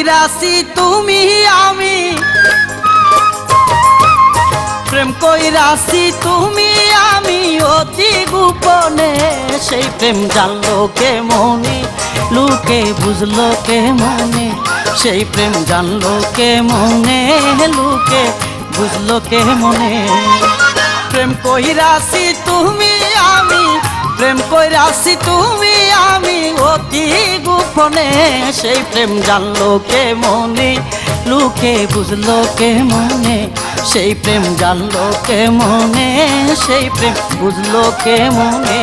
কইরাছি তুমি আমি, প্রেম কইরাছি তুমি আমি অতি গোপনে। সেই প্রেম জানলো কে মনে, লুকে বুঝলো কে মনে। সেই প্রেম জানলো কে মনে, লুকে বুঝলো কে মনে। প্রেম কইরাছি তুমি আমি, প্রেম কইরাছি তুমি আমি অতি গোপনে। সেই প্রেম জানলো কে মনে, লুকে বুঝলো কে মনে। সেই প্রেম জানলো কে মনে, সেই প্রেম বুঝলো কে মনে।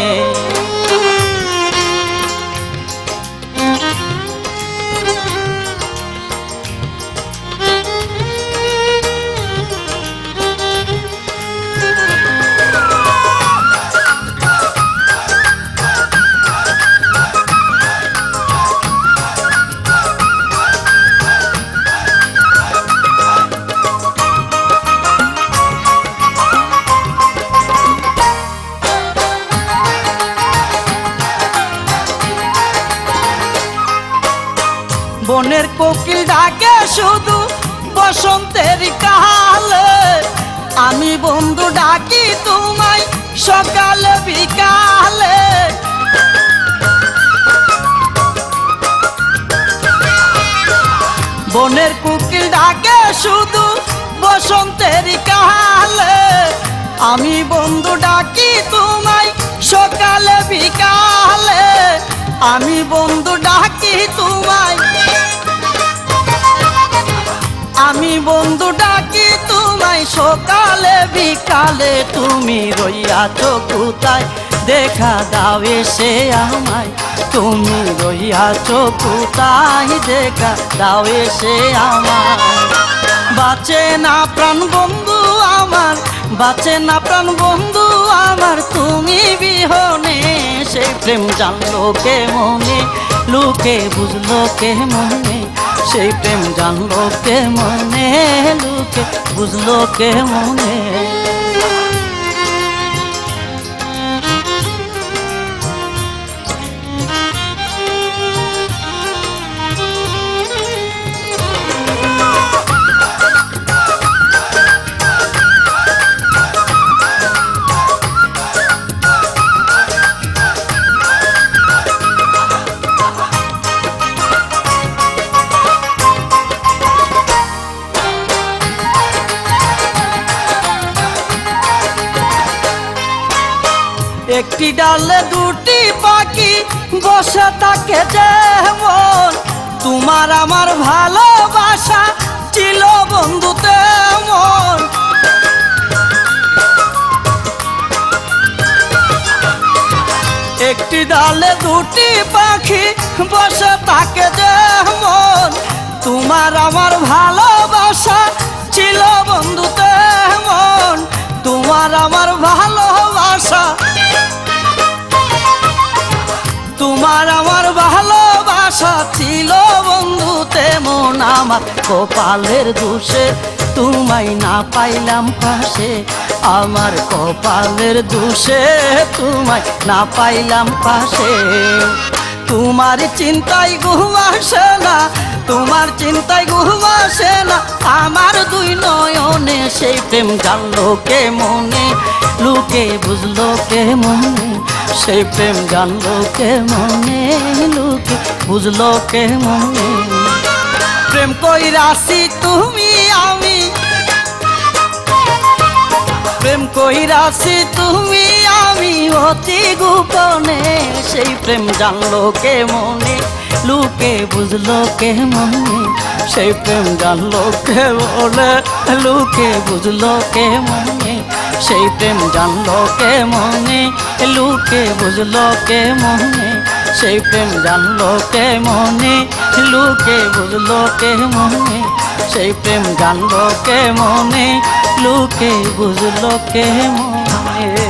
বনের কোকিল ডাকে শুধু বসন্তের কালে, আমি বন্ধু ডাকি তোমায় সকালে বিকালে। বনের কোকিল ডাকে শুধু বসন্তের কালে, আমি বন্ধু ডাকি তোমায় সকালে বিকালে। আমি বন্ধু ডাকি তোমায়, আমি বন্ধু ডাকি তোমায় সকালে বিকালে। তুমি রইয়াছো কোথায় দেখা দাও এসে আমায়, তুমি রইয়াছো কোথায় দেখা দাও এসে আমায়। বাঁচে না প্রাণ বন্ধু আমার, বাঁচে না প্রাণ বন্ধু আমার তুমি বিহনে। সেই প্রেম জানলো কে মনে, লুকে বুঝলো কে মনে। সেই প্রেম জানলো কে মনে, লুকে বুঝলো কে মনে। একটি ডালে দুটি পাখি বসে থাকে যেমন, তোমার আমার ভালোবাসা ছিল বন্ধু তেমন। একটি ডালে দুটি পাখি বসে থাকে যেমন, তোমার আমার ভালোবাসা ছিল বন্ধু তেমন। তোমার আমার ভালোবাসা, তোমার আমার ভালোবাসা ছিল বন্ধু তেমন। আমার কপালের দোষে তোমায় না পাইলাম পাশে, আমার কপালের দোষে তোমায় না পাইলাম পাশে। তোমার চিন্তায় ঘুম আসে না, তোমার চিন্তায় ঘুম আসে না আমার দুই নয়নে। সেই প্রেম জানলো কে মনে, লুকে বুঝলো কে মনে। সেই প্রেম জানলো কে মনে, লুকে বুঝলো কে মনে। প্রেম কইরাছি তুমি আমি, প্রেম কইরাছি তুমি আমি অতি গোপনে। সেই প্রেম জানলো কে মনে, লুকে বুঝলো কে মনে। সেই প্রেম জানলো কে মনে, লুকে বুঝলো কে মনে। সেই প্রেম জানলো কে মনে, লুকে বুঝলো কে মনে। সেই প্রেম জানলো কে মনে, লুকে বুঝলো কে মনে। সেই প্রেম জানলো কে মনে, লুকে বুঝলো কে মনে।